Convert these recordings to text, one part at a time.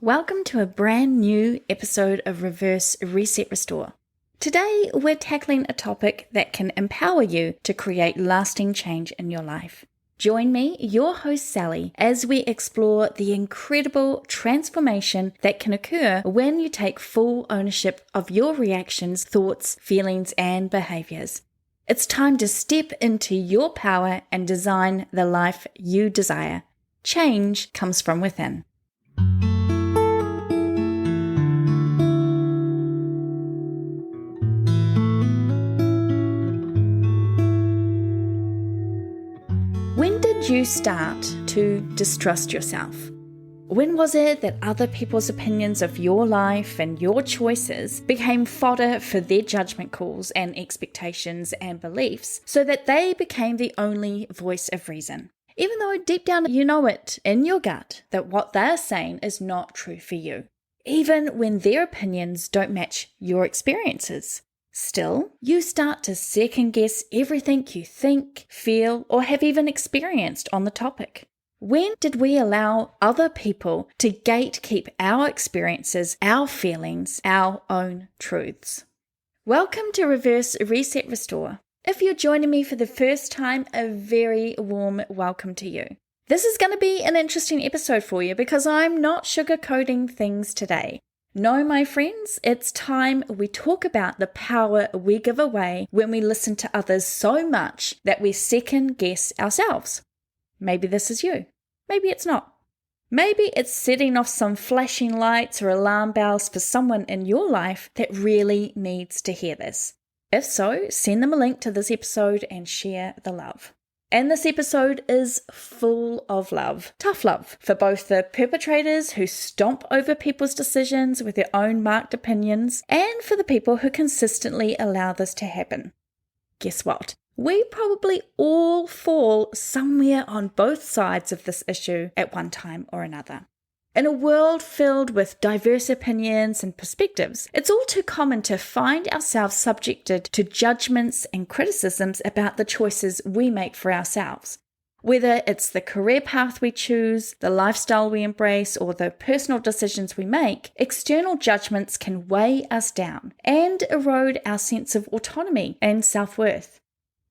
Welcome to a brand new episode of Reverse Reset Restore. Today, we're tackling a topic that can empower you to create lasting change in your life. Join me, your host Sally, as we explore the incredible transformation that can occur when you take full ownership of your reactions, thoughts, feelings, and behaviors. It's time to step into your power and design the life you desire. Change comes from within. When did you start to distrust yourself? When was it that other people's opinions of your life and your choices became fodder for their judgment calls and expectations and beliefs so that they became the only voice of reason? Even though deep down you know it in your gut that what they're saying is not true for you. Even when their opinions don't match your experiences. Still, you start to second guess everything you think, feel, or have even experienced on the topic. When did we allow other people to gatekeep our experiences, our feelings, our own truths? Welcome to Reverse Reset Restore. If you're joining me for the first time, a very warm welcome to you. This is going to be an interesting episode for you because I'm not sugarcoating things today. No, my friends, it's time we talk about the power we give away when we listen to others so much that we second guess ourselves. Maybe this is you. Maybe it's not. Maybe it's setting off some flashing lights or alarm bells for someone in your life that really needs to hear this. If so, send them a link to this episode and share the love. And this episode is full of love, tough love, for both the perpetrators who stomp over people's decisions with their own marked opinions, and for the people who consistently allow this to happen. Guess what? We probably all fall somewhere on both sides of this issue at one time or another. In a world filled with diverse opinions and perspectives, it's all too common to find ourselves subjected to judgments and criticisms about the choices we make for ourselves. Whether it's the career path we choose, the lifestyle we embrace, or the personal decisions we make, external judgments can weigh us down and erode our sense of autonomy and self-worth.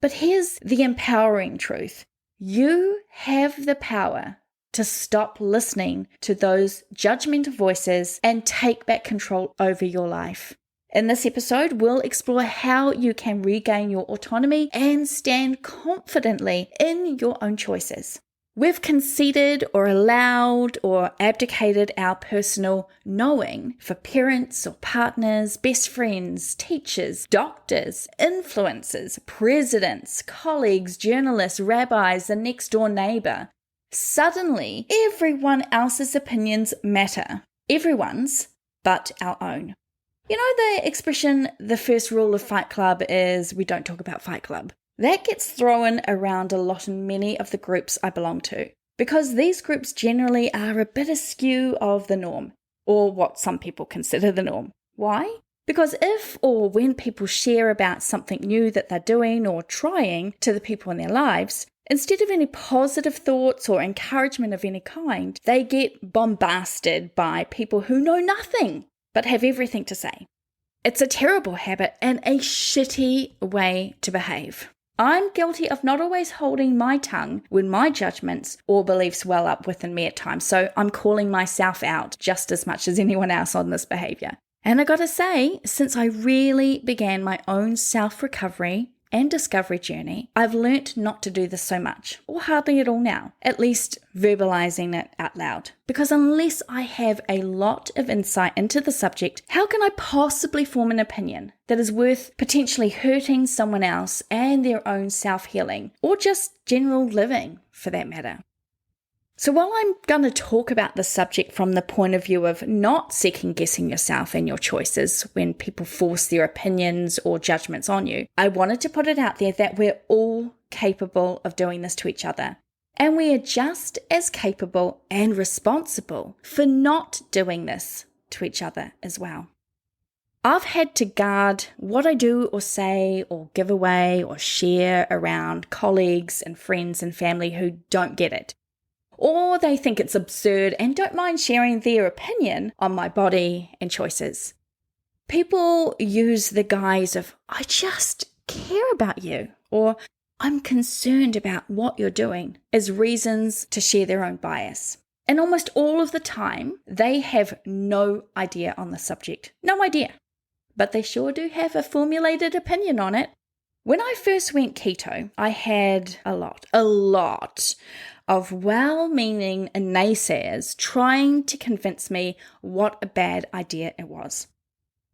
But here's the empowering truth. You have the power to stop listening to those judgmental voices and take back control over your life. In this episode, we'll explore how you can regain your autonomy and stand confidently in your own choices. We've conceded or allowed or abdicated our personal knowing for parents or partners, best friends, teachers, doctors, influencers, presidents, colleagues, journalists, rabbis, the next door neighbor. Suddenly, everyone else's opinions matter. Everyone's, but our own. You know the expression, the first rule of Fight Club is we don't talk about Fight Club. That gets thrown around a lot in many of the groups I belong to, because these groups generally are a bit askew of the norm, or what some people consider the norm. Why? Because if or when people share about something new that they're doing or trying to the people in their lives, instead of any positive thoughts or encouragement of any kind, they get bombarded by people who know nothing but have everything to say. It's a terrible habit and a shitty way to behave. I'm guilty of not always holding my tongue when my judgments or beliefs well up within me at times, so I'm calling myself out just as much as anyone else on this behavior. And I gotta say, since I really began my own self-recovery and discovery journey, I've learnt not to do this so much, or hardly at all now, at least verbalizing it out loud. Because unless I have a lot of insight into the subject, how can I possibly form an opinion that is worth potentially hurting someone else and their own self-healing, or just general living for that matter? So while I'm going to talk about the subject from the point of view of not second-guessing yourself and your choices when people force their opinions or judgments on you, I wanted to put it out there that we're all capable of doing this to each other. And we are just as capable and responsible for not doing this to each other as well. I've had to guard what I do or say or give away or share around colleagues and friends and family who don't get it, or they think it's absurd and don't mind sharing their opinion on my body and choices. People use the guise of, I just care about you, or I'm concerned about what you're doing, as reasons to share their own bias. And almost all of the time, they have no idea on the subject. No idea. But they sure do have a formulated opinion on it. When I first went keto, I had a lot of well-meaning naysayers trying to convince me what a bad idea it was.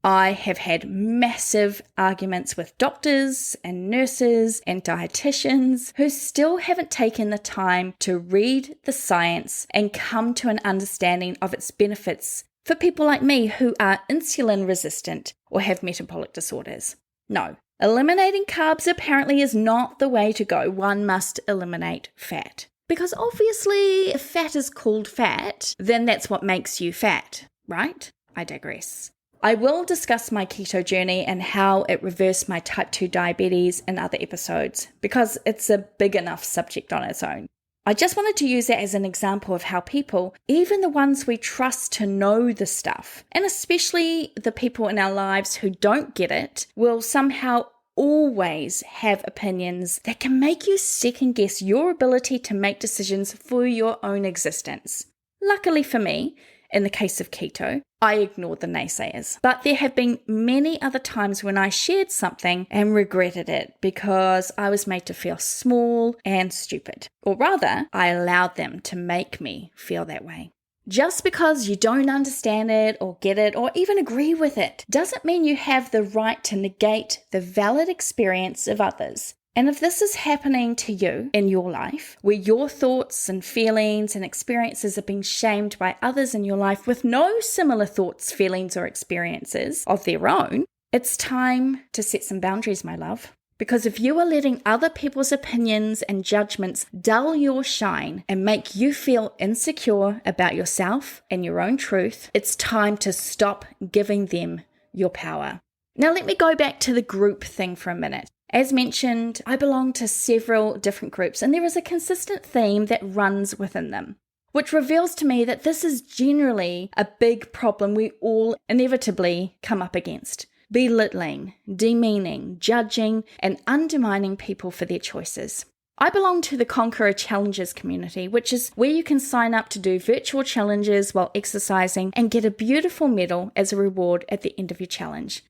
I have had massive arguments with doctors and nurses and dietitians who still haven't taken the time to read the science and come to an understanding of its benefits for people like me who are insulin resistant or have metabolic disorders. No, eliminating carbs apparently is not the way to go. One must eliminate fat. Because obviously, if fat is called fat, then that's what makes you fat, right? I digress. I will discuss my keto journey and how it reversed my type 2 diabetes in other episodes, because it's a big enough subject on its own. I just wanted to use that as an example of how people, even the ones we trust to know the stuff, and especially the people in our lives who don't get it, will somehow always have opinions that can make you second guess your ability to make decisions for your own existence. Luckily for me, in the case of keto, I ignored the naysayers. But there have been many other times when I shared something and regretted it because I was made to feel small and stupid. Or rather, I allowed them to make me feel that way. Just because you don't understand it or get it or even agree with it doesn't mean you have the right to negate the valid experience of others. And if this is happening to you in your life, where your thoughts and feelings and experiences are being shamed by others in your life with no similar thoughts, feelings, or experiences of their own, it's time to set some boundaries, my love. Because if you are letting other people's opinions and judgments dull your shine and make you feel insecure about yourself and your own truth, it's time to stop giving them your power. Now let me go back to the group thing for a minute. As mentioned, I belong to several different groups, and there is a consistent theme that runs within them, which reveals to me that this is generally a big problem we all inevitably come up against. Belittling, demeaning, judging, and undermining people for their choices. I belong to the Conqueror Challenges community, which is where you can sign up to do virtual challenges while exercising and get a beautiful medal as a reward at the end of your challenge.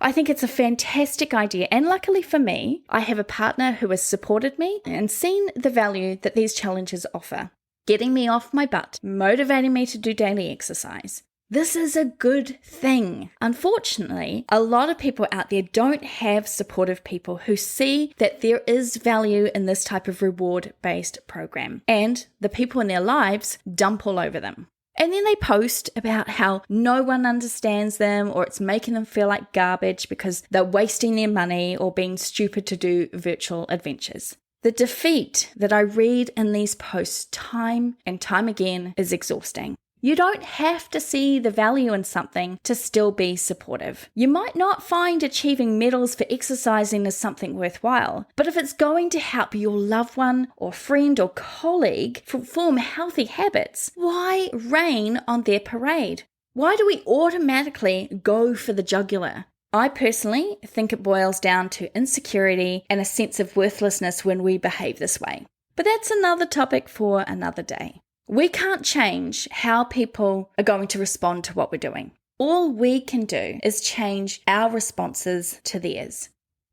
I think it's a fantastic idea, and luckily for me, I have a partner who has supported me and seen the value that these challenges offer, getting me off my butt, motivating me to do daily exercise. This is a good thing. Unfortunately, a lot of people out there don't have supportive people who see that there is value in this type of reward-based program, and the people in their lives dump all over them. And then they post about how no one understands them or it's making them feel like garbage because they're wasting their money or being stupid to do virtual adventures. The defeat that I read in these posts time and time again is exhausting. You don't have to see the value in something to still be supportive. You might not find achieving medals for exercising as something worthwhile, but if it's going to help your loved one or friend or colleague form healthy habits, why rain on their parade? Why do we automatically go for the jugular? I personally think it boils down to insecurity and a sense of worthlessness when we behave this way. But that's another topic for another day. We can't change how people are going to respond to what we're doing. All we can do is change our responses to theirs.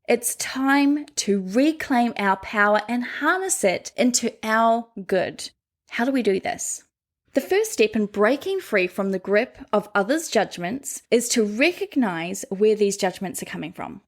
It's time to reclaim our power and harness it into our good. How do we do this? The first step in breaking free from the grip of others' judgments is to recognize where these judgments are coming from.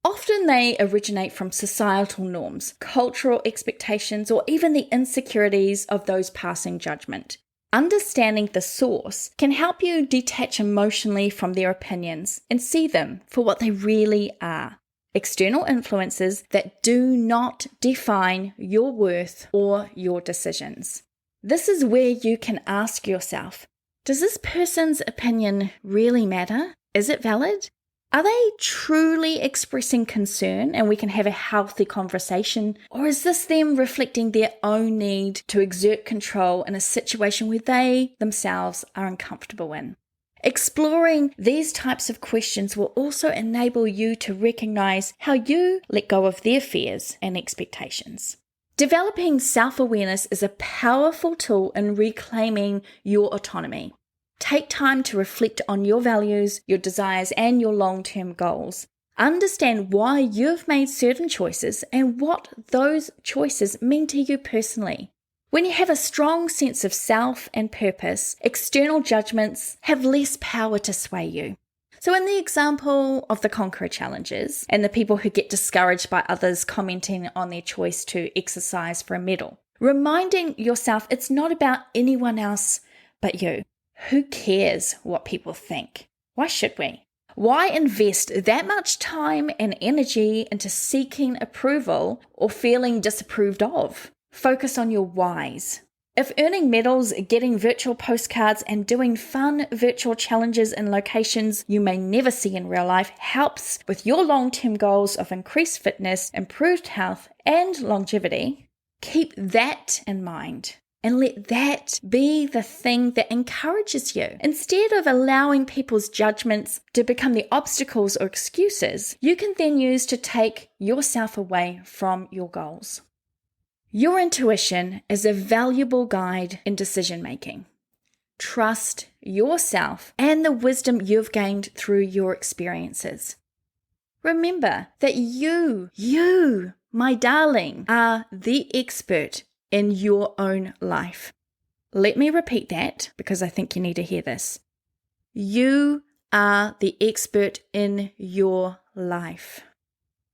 Often they originate from societal norms, cultural expectations, or even the insecurities of those passing judgment. Understanding the source can help you detach emotionally from their opinions and see them for what they really are. External influences that do not define your worth or your decisions. This is where you can ask yourself, does this person's opinion really matter? Is it valid? Are they truly expressing concern and we can have a healthy conversation? Or is this them reflecting their own need to exert control in a situation where they themselves are uncomfortable in? Exploring these types of questions will also enable you to recognize how you let go of their fears and expectations. Developing self-awareness is a powerful tool in reclaiming your autonomy. Take time to reflect on your values, your desires, and your long-term goals. Understand why you've made certain choices and what those choices mean to you personally. When you have a strong sense of self and purpose, external judgments have less power to sway you. So in the example of the Conqueror challenges and the people who get discouraged by others commenting on their choice to exercise for a medal, reminding yourself it's not about anyone else but you. Who cares what people think? Why should we? Why invest that much time and energy into seeking approval or feeling disapproved of? Focus on your whys. If earning medals, getting virtual postcards, and doing fun virtual challenges in locations you may never see in real life helps with your long-term goals of increased fitness, improved health, and longevity, keep that in mind. And let that be the thing that encourages you. Instead of allowing people's judgments to become the obstacles or excuses, you can then use to take yourself away from your goals. Your intuition is a valuable guide in decision making. Trust yourself and the wisdom you've gained through your experiences. Remember that you, my darling, are the expert in your own life. Let me repeat that because I think you need to hear this. You are the expert in your life.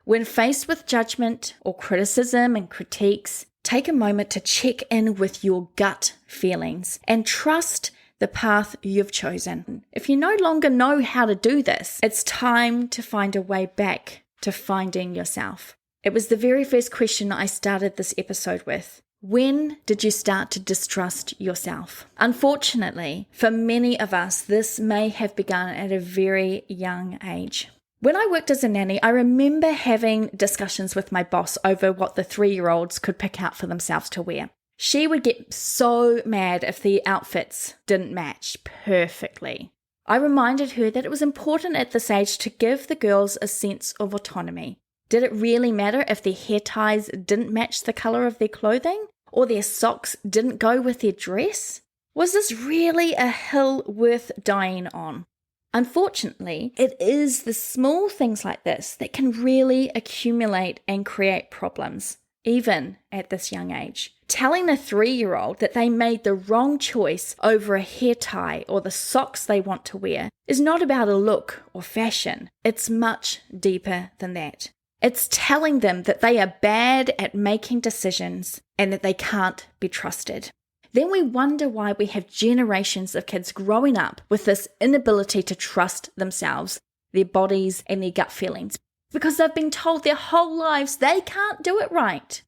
When faced with judgment or criticism and critiques, take a moment to check in with your gut feelings and trust the path you've chosen. If you no longer know how to do this, it's time to find a way back to finding yourself. It was the very first question I started this episode with. When did you start to distrust yourself? Unfortunately, for many of us, this may have begun at a very young age. When I worked as a nanny, I remember having discussions with my boss over what the 3-year-olds could pick out for themselves to wear. She would get so mad if the outfits didn't match perfectly. I reminded her that it was important at this age to give the girls a sense of autonomy. Did it really matter if their hair ties didn't match the color of their clothing? Or their socks didn't go with their dress? Was this really a hill worth dying on? Unfortunately, it is the small things like this that can really accumulate and create problems, even at this young age. Telling a 3-year-old that they made the wrong choice over a hair tie or the socks they want to wear is not about a look or fashion. It's much deeper than that. It's telling them that they are bad at making decisions and that they can't be trusted. Then we wonder why we have generations of kids growing up with this inability to trust themselves, their bodies, and their gut feelings, because they've been told their whole lives they can't do it right.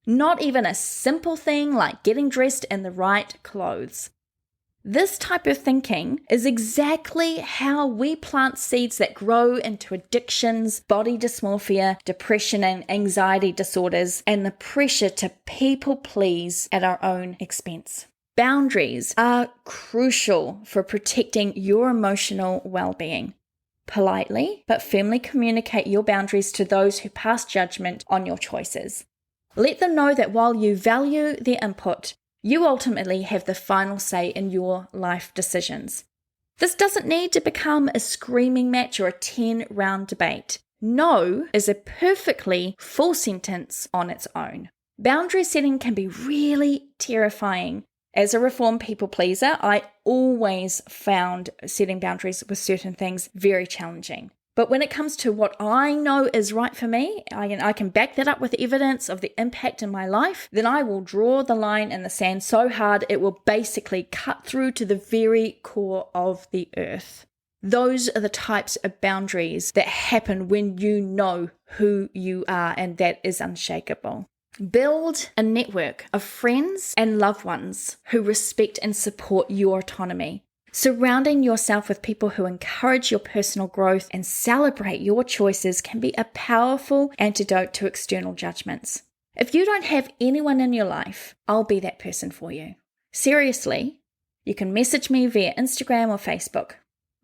Not even a simple thing like getting dressed in the right clothes. This type of thinking is exactly how we plant seeds that grow into addictions, body dysmorphia, depression and anxiety disorders, and the pressure to people please at our own expense. Boundaries are crucial for protecting your emotional well-being. Politely but firmly communicate your boundaries to those who pass judgment on your choices. Let them know that while you value their input, you ultimately have the final say in your life decisions. This doesn't need to become a screaming match or a 10-round debate. No is a perfectly full sentence on its own. Boundary setting can be really terrifying. As a reformed people pleaser, I always found setting boundaries with certain things very challenging. But when it comes to what I know is right for me, I can back that up with evidence of the impact in my life, then I will draw the line in the sand so hard it will basically cut through to the very core of the earth. Those are the types of boundaries that happen when you know who you are, and that is unshakable. Build a network of friends and loved ones who respect and support your autonomy. Surrounding yourself with people who encourage your personal growth and celebrate your choices can be a powerful antidote to external judgments. If you don't have anyone in your life, I'll be that person for you. Seriously, you can message me via Instagram or Facebook.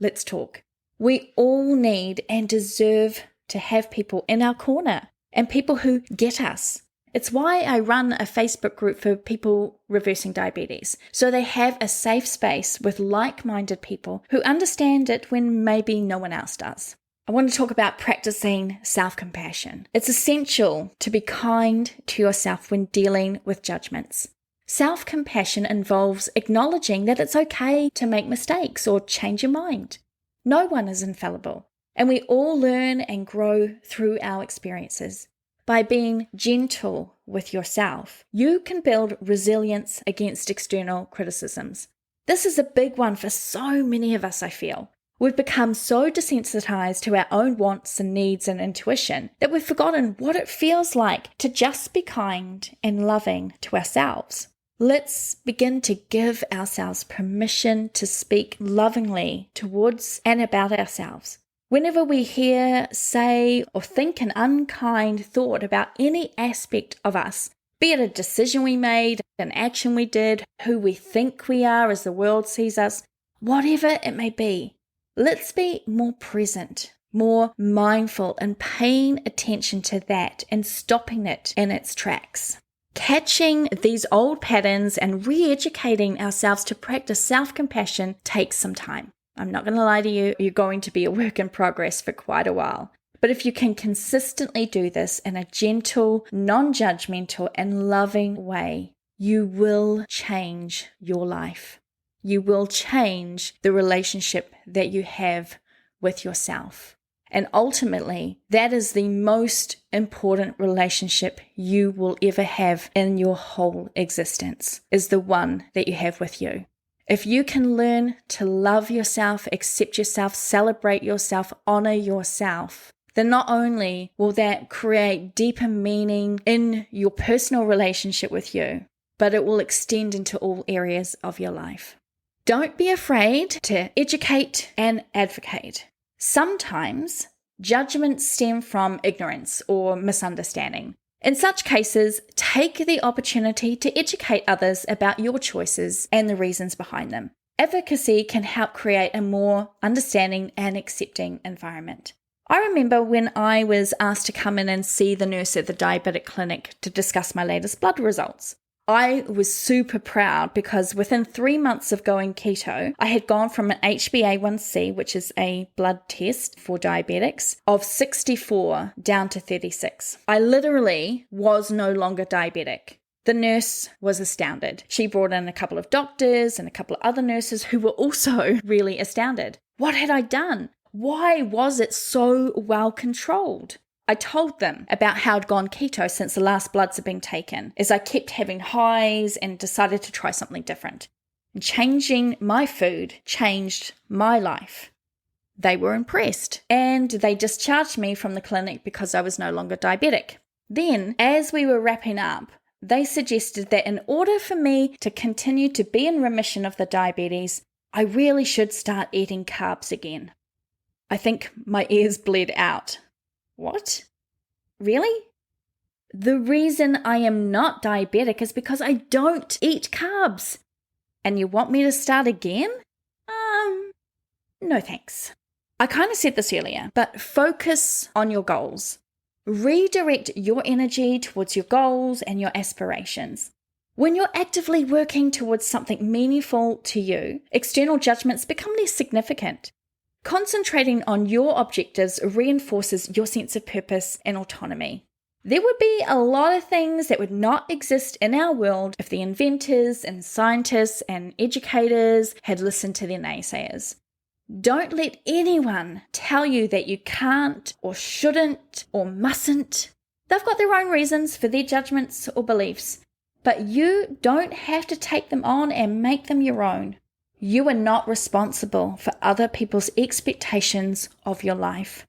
Let's talk. We all need and deserve to have people in our corner and people who get us. It's why I run a Facebook group for people reversing diabetes, so they have a safe space with like-minded people who understand it when maybe no one else does. I want to talk about practicing self-compassion. It's essential to be kind to yourself when dealing with judgments. Self-compassion involves acknowledging that it's okay to make mistakes or change your mind. No one is infallible, and we all learn and grow through our experiences. By being gentle with yourself, you can build resilience against external criticisms. This is a big one for so many of us, I feel. We've become so desensitized to our own wants and needs and intuition that we've forgotten what it feels like to just be kind and loving to ourselves. Let's begin to give ourselves permission to speak lovingly towards and about ourselves. Whenever we hear, say, or think an unkind thought about any aspect of us, be it a decision we made, an action we did, who we think we are as the world sees us, whatever it may be, let's be more present, more mindful, and paying attention to that and stopping it in its tracks. Catching these old patterns and re-educating ourselves to practice self-compassion takes some time. I'm not going to lie to you, you're going to be a work in progress for quite a while. But if you can consistently do this in a gentle, non-judgmental, and loving way, you will change your life. You will change the relationship that you have with yourself. And ultimately, that is the most important relationship you will ever have in your whole existence, is the one that you have with you. If you can learn to love yourself, accept yourself, celebrate yourself, honor yourself, then not only will that create deeper meaning in your personal relationship with you, but it will extend into all areas of your life. Don't be afraid to educate and advocate. Sometimes judgments stem from ignorance or misunderstanding. In such cases, take the opportunity to educate others about your choices and the reasons behind them. Advocacy can help create a more understanding and accepting environment. I remember when I was asked to come in and see the nurse at the diabetic clinic to discuss my latest blood results. I was super proud because within 3 months of going keto, I had gone from an HbA1c, which is a blood test for diabetics, of 64 down to 36. I literally was no longer diabetic. The nurse was astounded. She brought in a couple of doctors and a couple of other nurses who were also really astounded. What had I done? Why was it so well controlled? I told them about how I'd gone keto since the last bloods had been taken, as I kept having highs and decided to try something different. And changing my food changed my life. They were impressed, and they discharged me from the clinic because I was no longer diabetic. Then, as we were wrapping up, they suggested that in order for me to continue to be in remission of the diabetes, I really should start eating carbs again. I think my ears bled out. What? Really? The reason I am not diabetic is because I don't eat carbs. And you want me to start again? No thanks. I kind of said this earlier, but focus on your goals. Redirect your energy towards your goals and your aspirations. When you're actively working towards something meaningful to you, external judgments become less significant. Concentrating on your objectives reinforces your sense of purpose and autonomy. There would be a lot of things that would not exist in our world if the inventors and scientists and educators had listened to their naysayers. Don't let anyone tell you that you can't or shouldn't or mustn't. They've got their own reasons for their judgments or beliefs, but you don't have to take them on and make them your own. You are not responsible for other people's expectations of your life.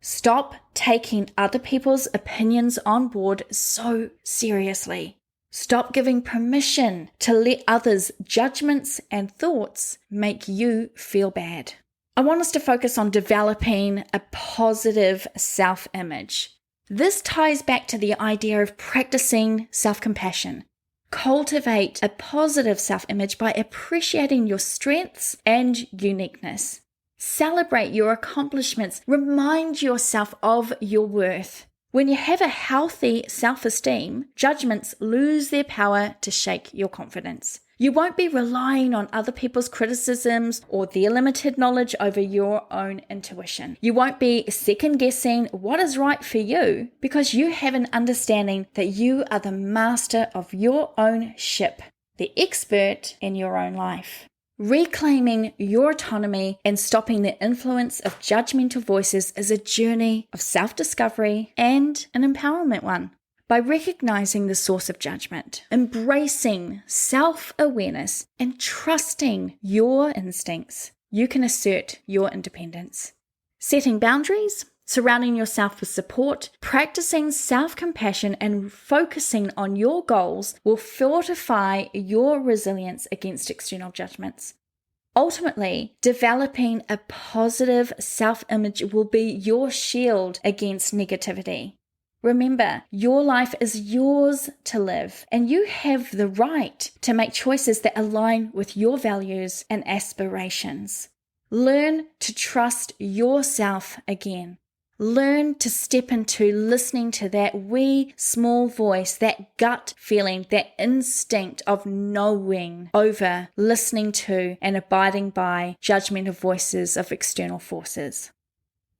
Stop taking other people's opinions on board so seriously. Stop giving permission to let others' judgments and thoughts make you feel bad. I want us to focus on developing a positive self-image. This ties back to the idea of practicing self-compassion. Cultivate a positive self-image by appreciating your strengths and uniqueness. Celebrate your accomplishments. Remind yourself of your worth. When you have a healthy self-esteem, judgments lose their power to shake your confidence. You won't be relying on other people's criticisms or their limited knowledge over your own intuition. You won't be second-guessing what is right for you because you have an understanding that you are the master of your own ship, the expert in your own life. Reclaiming your autonomy and stopping the influence of judgmental voices is a journey of self-discovery and an empowerment one. By recognizing the source of judgment, embracing self-awareness, and trusting your instincts, you can assert your independence. Setting boundaries, surrounding yourself with support, practicing self-compassion, and focusing on your goals will fortify your resilience against external judgments. Ultimately, developing a positive self-image will be your shield against negativity. Remember, your life is yours to live, and you have the right to make choices that align with your values and aspirations. Learn to trust yourself again. Learn to step into listening to that wee small voice, that gut feeling, that instinct of knowing over listening to and abiding by judgmental voices of external forces.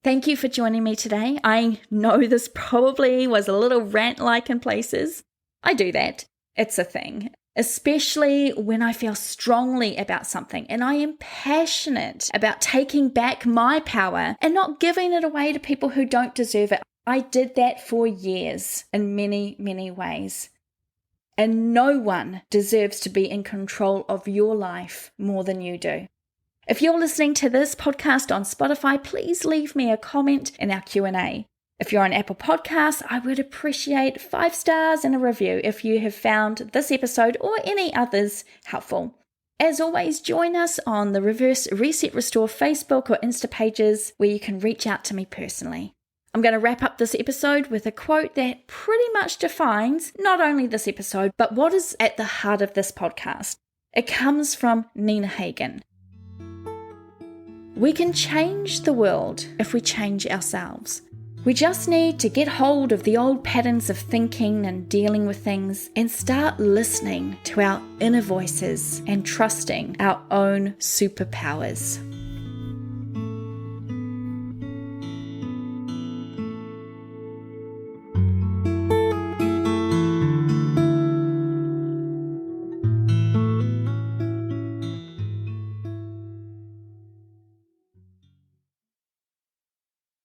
Thank you for joining me today. I know this probably was a little rant-like in places. I do that. It's a thing. Especially when I feel strongly about something and I am passionate about taking back my power and not giving it away to people who don't deserve it. I did that for years in many, many ways. And no one deserves to be in control of your life more than you do. If you're listening to this podcast on Spotify, please leave me a comment in our Q&A. If you're on Apple Podcasts, I would appreciate 5 stars and a review if you have found this episode or any others helpful. As always, join us on the Reverse Reset Restore Facebook or Insta pages where you can reach out to me personally. I'm going to wrap up this episode with a quote that pretty much defines not only this episode, but what is at the heart of this podcast. It comes from Nina Hagen. We can change the world if we change ourselves. We just need to get hold of the old patterns of thinking and dealing with things and start listening to our inner voices and trusting our own superpowers.